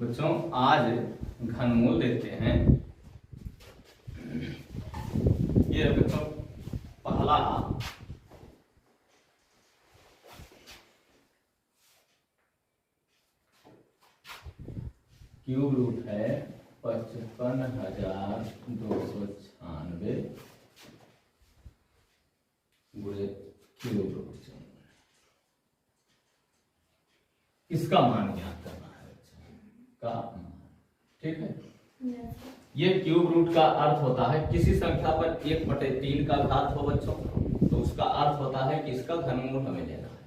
बच्चों आज घनमूल देखते हैं। ये बच्चों पहला क्यूब रूट है 55,296 गुणे क्यूब रूट। इसका मान ज्ञात करना है का मान। ठीक है, ये क्यूब रूट का अर्थ होता है किसी संख्या पर 1/3 का घात हो बच्चों, तो उसका अर्थ होता है कि इसका घनमूल हमें लेना है।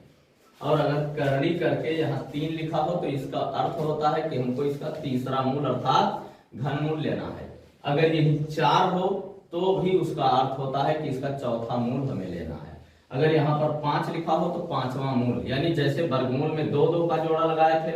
और अगर करनी करके यहाँ 3 लिखा हो तो इसका अर्थ होता है कि हमको इसका तीसरा मूल अर्थात घनमूल लेना है। अगर यही 4 हो तो भी उसका अर्थ होता है कि इसका चौथा मूल हमें लेना है। अगर यहाँ पर 5 लिखा हो तो 5वां मूल, यानी जैसे वर्गमूल में 2-2 का जोड़ा लगाए थे,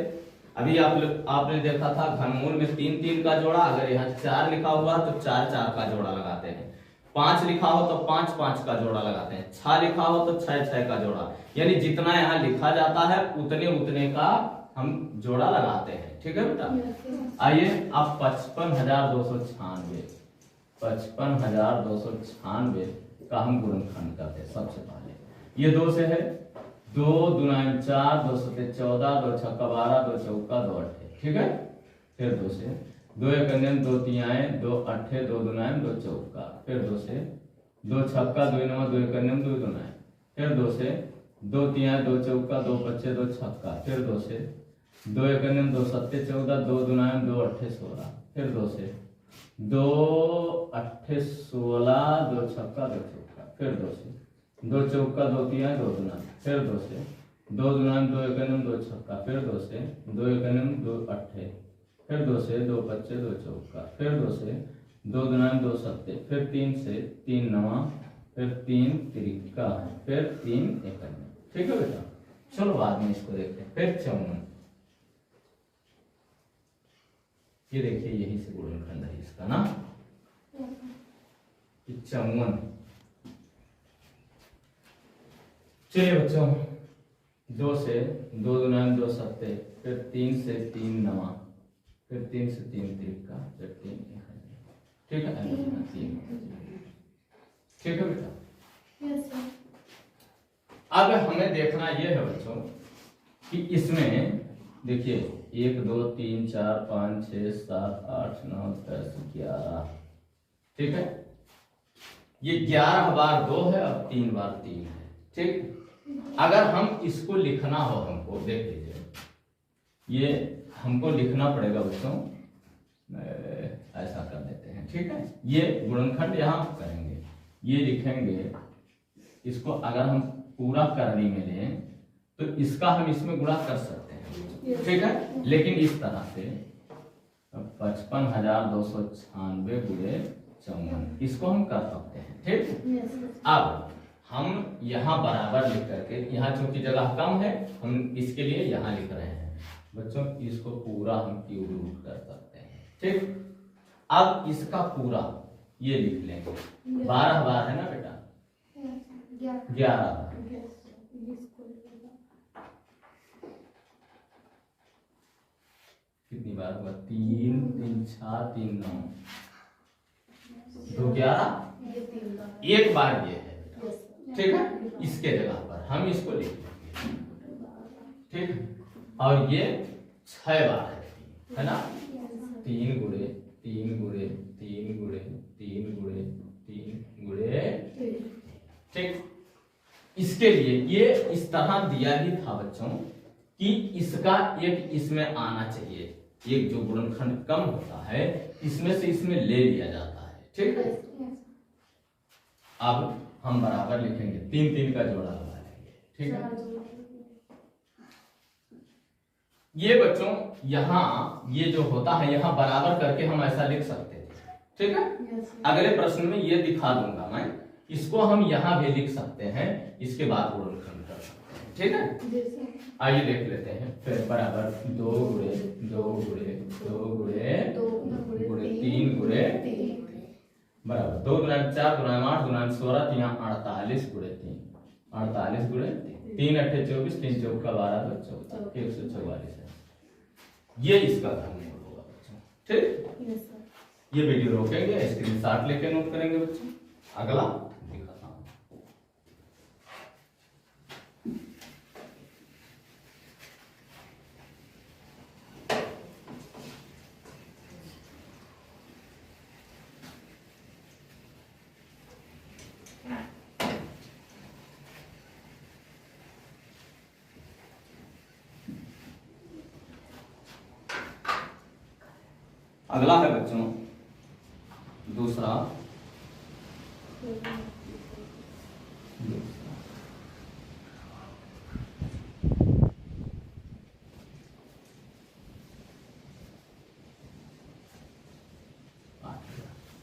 अभी आपने देखा था घनमूल में 3-3 का जोड़ा। अगर यहाँ 4 लिखा हुआ तो 4-4 का जोड़ा लगाते हैं। 5 लिखा हो तो 5-5 का जोड़ा लगाते हैं। 6 लिखा हो तो 6-6 का जोड़ा, यानी जितना यहाँ लिखा जाता है उतने का हम जोड़ा लगाते हैं। ठीक है बेटा, आइए अब 55,296 का हम गुणनखंड करते हैं। सबसे पहले ये 2 से है, 2 दूना 4, 2 सते 14, 2 छक्का 12, 2 चौका 2 अट्ठे। ठीक है, फिर 2 से 2 एकन्यम 2 तिहाई 2 अट्ठे 2 दुनायम 2 चौका, फिर 2 से 2 छक्का 2 नवा 2 एकन्यम 2 दुनायम, फिर 2 से 2 तिहाई 2 चौका 2 पच्चे 2 छक्का, फिर 2 से 2 एकन्यम 2 सत्ते 14, 2 दुनायम 2 अट्ठे 16, फिर 2 से 2 अट्ठे 16, 2 छक्का 2 चौका, फिर 2 से 2 चौका 2 तिहाई 2 दुनायम, फिर 2 से 2 दुनायम 2 एकन्यम 2 छक्का, फिर 2 से 2 एकन्यम 2 अट्ठे, फिर 2 से 2 पच्चे 2 चौका, फिर 2 से 2 दुनायम 2 सत्ते, फिर 3 से 3 नवा, फिर 3 तिरिका, फिर 3 एकन्यम। ठीक है बेटा, चलो बाद में इसको देखते हैं। फिर 54, ये देखिए यही से गुणनखंड है इसका ना, 54। चलिए बच्चों, 2 से 2 दुनायम 2 सत्ते, फिर 3 से 3 नवा, फिर 3 से 3 तिरिका, फिर 3 एकन्यम। ठीक है, 3। ठीक है बेटा, अब हमें देखना यह है बच्चों कि इसमें देखिए 1 2 3 4 5 6 7 8 9 10 11। ठीक है, ये 11 बार 2 है और 3 बार 3 है। ठीक, अगर हम इसको लिखना हो हमको, देख लीजिए ये हमको लिखना पड़ेगा बच्चों, ऐसा कर देते हैं। ठीक है, ये गुणनखंड यहाँ करेंगे, ये लिखेंगे इसको। अगर हम पूरा करनी में लें तो इसका हम इसमें गुणा कर सकते हैं। ठीक है, लेकिन इस तरह से 55,296 गुणे 54 इसको हम कर सकते हैं। ठीक, अब हम यहाँ बराबर लिख करके, यहाँ चूंकि जगह कम है हम इसके लिए यहाँ लिख रहे हैं बच्चों, इसको पूरा हम क्यूब रूट कर सकते हैं। ठीक, अब इसका पूरा ये लिख लेंगे। 12 बार है ना बेटा, 11 बार। कितनी बार हुआ? 3 3 6 3 9 2 11, एक बार ये है। ठीक है, इसके जगह पर हम इसको लिख लेंगे। ठीक, और ये 6 बार है ना, 3 गुणे 3 गुणे 3 गुणे 3 गुणे 3 गुणे। ठीक, इसके लिए ये इस तरह दिया ही था बच्चों कि इसका एक इसमें आना चाहिए, एक जो गुणनखंड कम होता है इसमें से इसमें ले लिया जाता है। ठीक है, अब हम बराबर लिखेंगे, 3-3 का जोड़ा लगा लेंगे। ठीक है, ये बच्चों यहाँ ये जो होता है यहाँ बराबर करके हम ऐसा लिख सकते थे। ठीक है, अगले प्रश्न में ये दिखा दूंगा मैं, इसको हम यहाँ भी लिख सकते हैं, इसके बाद गुणनखंड कर सकते हैं। ठीक है, आइए देख लेते हैं। फिर बराबर 2 गुणे 2 गुणे 2 गुणे 3 गुणे बराबर 2 गुना 4 गुना 8 गुना 16 यहाँ 48 गुणे 3 48 गुणे 3 अट्ठे 24 3 चौका 12 2 14 144 है। ये इसका घनमूल ठीक, यस सर। ये वीडियो रोकेंगे, स्क्रीनशॉट लेके नोट करेंगे बच्चों। अगला दिखाता हूं। अगला है बच्चों दूसरा,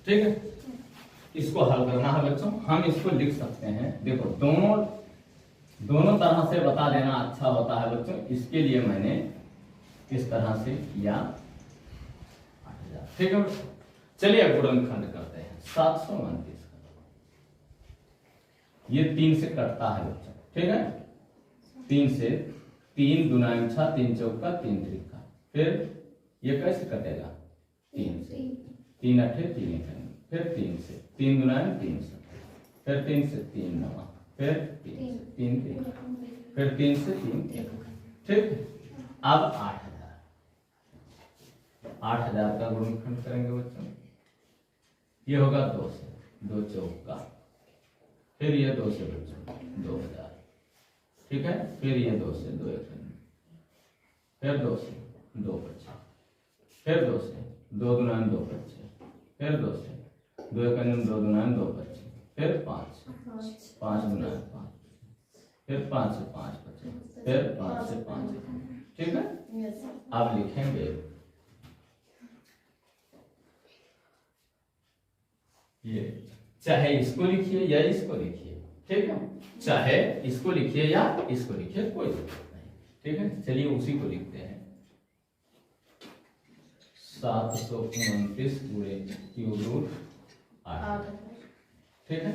ठीक है। इसको हल करना है बच्चों। हम इसको लिख सकते हैं, देखो दोनों तरह से बता देना अच्छा होता है बच्चों। इसके लिए मैंने इस तरह से किया 8000, ठीक है बच्चों। चलिए गुणनखंड करते हैं। 729 ये 3 से कटता है बच्चों, ठीक है। 3 से 3 दुनाइन 6, 3 चौका 3 त्रिका, फिर ये कैसे कटेगा 3 से, 3 अठे 3 एकान, फिर 3 से 3 दुनाइन 3 से, फिर 3 से 3 नवा, फिर 3 से 3 त्रिका, फिर 3 से 3 ठीक। अब 8000 का गुणनखंड करेंगे बच्चों। ये होगा 2 से 2 चौका, फिर ये 2 से बच्चों 2000, ठीक है। फिर ये 2 से 2 एकान, फिर 2 से 2 बचे, फिर 2 से 2 दुनाइन 2 बचे, फिर 2 से 2 एकान 2 दुनाइन 2 बचे, फिर 5 दुनाइन 5, फिर 5 से 5 बचे, फिर 5 से 5, ठीक है। अब लिखेंगे ये, चाहे इसको लिखिए या इसको लिखिए, ठीक है। चाहे इसको लिखिए या इसको लिखिए, कोई दिक्कत नहीं, ठीक है। चलिए उसी को लिखते हैं। 729 गुणे क्यूब रूट 8, ठीक है।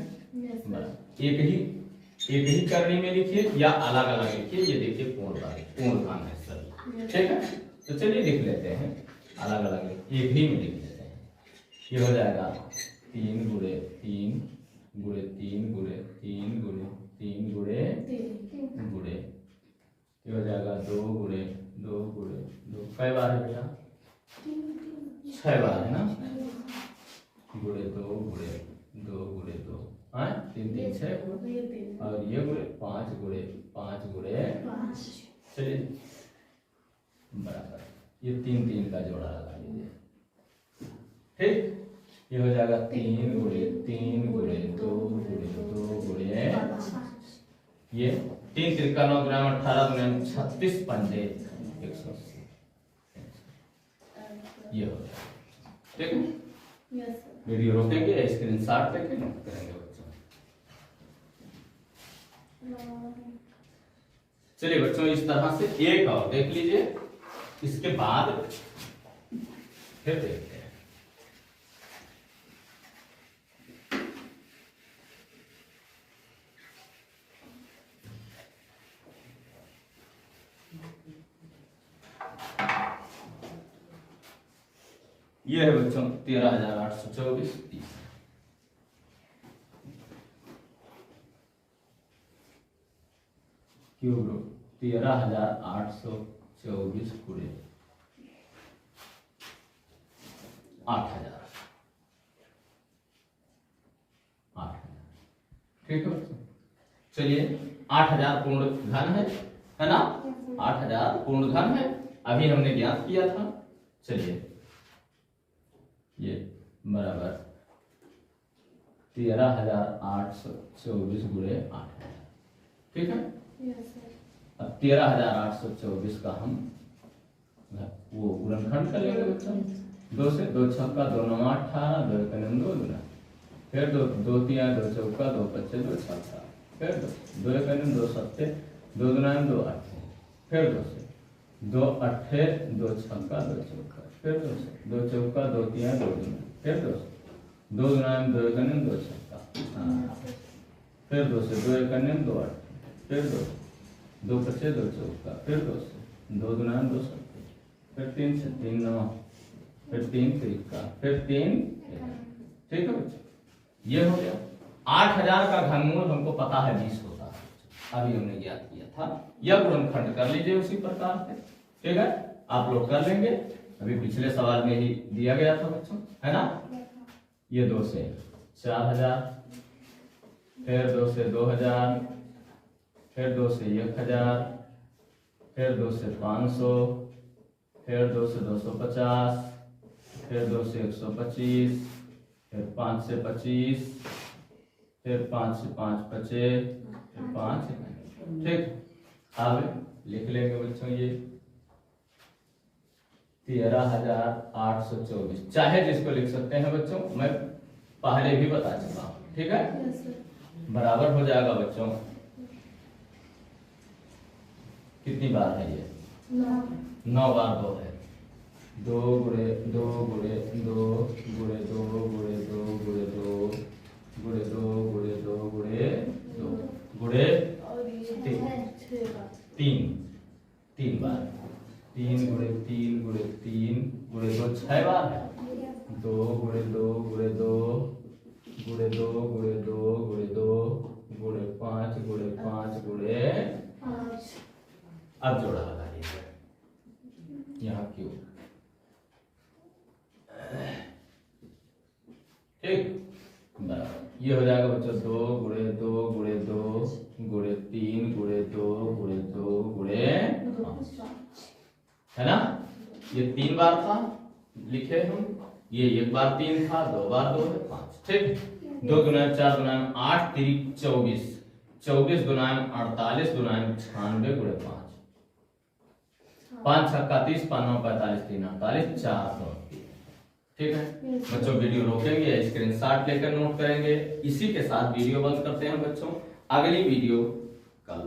एक ही करनी में लिखिए या अलग अलग लिखिए। ये देखिए पूर्णकाम है सर, ठीक है। तो चलिए लिख लेते हैं अलग अलग, एक ही में लिख लेते हैं। ये हो जाएगा 3 गुणे 3 गुणे 3 गुणे 3 गुणे 3 गुणे गुणे, ये हो जाएगा 2 गुणे 2 गुणे 2, कई बार है बेटा 6 बार है ना, गुणे 2 गुणे 2 गुणे 2, 3 3 6, और ये गुणे 5 गुणे 5 गुणे 5, चलिए बराबर। ये 3 3 का जोड़ा लगा लीजिए, ठीक। ये हो जाएगा 3 गुणे 3 गुणे 2 गुणे 2 गुणे, ये 3 त्रिका 9 ग्राम 18 गुणे 36 पंजे 180, ये हो जाएगा, ठीक है। वीडियो रोकेंगे, स्क्रीनशॉट लेके नोट करेंगे बच्चों। चलिए बच्चों, इस तरह से एक और देख लीजिए, इसके बाद फिर देखते हैं। ये है बच्चों 13,824 क्यूब रूट 13,824 गुणे 8,000, ठीक है बच्चों। चलिए 8,000 पूर्ण घन है ना, 8,000 पूर्ण घन है, अभी हमने ज्ञात किया था। चलिए ये बराबर 13,824 गुणे 8,000, ठीक है। अब 13,824 का हम वो गुणनखंड कर लेंगे बच्चों। 2 से 2 छक्का 2 9 18, 2 एकान 2 दुना, फिर 2 3 2 चौका 2 25 2 छक्का, फिर 2 एकान 2 सत्ते 2 दुनाइन 2 8, फिर 2 से 2 अट्ठे 2 छक्का 2 चौका, फिर 2 से 2 चौका 2 3 2 दुना, फिर 2 से 2 दुनाइन 2 एकान 2 छक्का, फिर 2 से 2 एकान 2 8, फिर 2 2 25 2 चौका, फिर 2 से 2 दुनाइन 2 सत्ते, फिर 3 से 3 9, फिर 3 तिरिका, फिर 3, ठीक है बच्चों, ये हो गया। 8000 का घनमूल हमको पता है 20 होता है, अभी हमने ज्ञात किया था। यह गुणनखंड कर लीजिए उसी प्रकार से, ठीक है, आप लोग कर लेंगे, अभी पिछले सवाल में ही दिया गया था बच्चों, है ना। ये 2 से 4000, फिर 2 से 2000, फिर 2 से 1000, फिर 2 से 500, फिर 2 से 250, फिर 2 से 125, फिर 5 से 25, फिर 5 से 5 बचे, फिर 5 से 5, ठीक। अब लिख लेंगे बच्चों ये 13,824, चाहे जिसको लिख सकते हैं बच्चों, मैं पहले भी बता चुका हूं, ठीक है। बराबर हो जाएगा बच्चों, कितनी बार है ये? 9 बार 2 है, 2 गुणे 2 गुणे 2 गुणे 2 गुणे 2 गुणे 2 गुणे 2 गुणे 2 गुणे 2 गुणे 3 बार, 3 गुणे 3 गुणे 3 गुणे 2 6 बार है, 2 गुणे 2 गुणे 2 गुणे 2 गुणे 2 गुणे 2 गुणे 5 गुणे 5 गुणे 5। अब जोड़ा लगा लीजिए यहाँ क्यों, ठीक, बराबर ये हो जाएगा बच्चों 2 गुणे 2 गुणे 2 गुणे 3 गुणे 2 गुणे 2 गुणे 5, है ना। ये 3 बार था लिखे हम, ये 1 बार 3 था, 2 बार 2 है 5, ठीक। 2 गुना 4 गुना 8 3 24, 24 गुना 48 गुना 96 गुणे 5, 5 छक्का 30, 5 9 45 3 48 4 2, ठीक है बच्चों। वीडियो रोकेंगे, स्क्रीनशॉट लेकर नोट करेंगे। इसी के साथ वीडियो बंद करते हैं बच्चों, अगली वीडियो कल।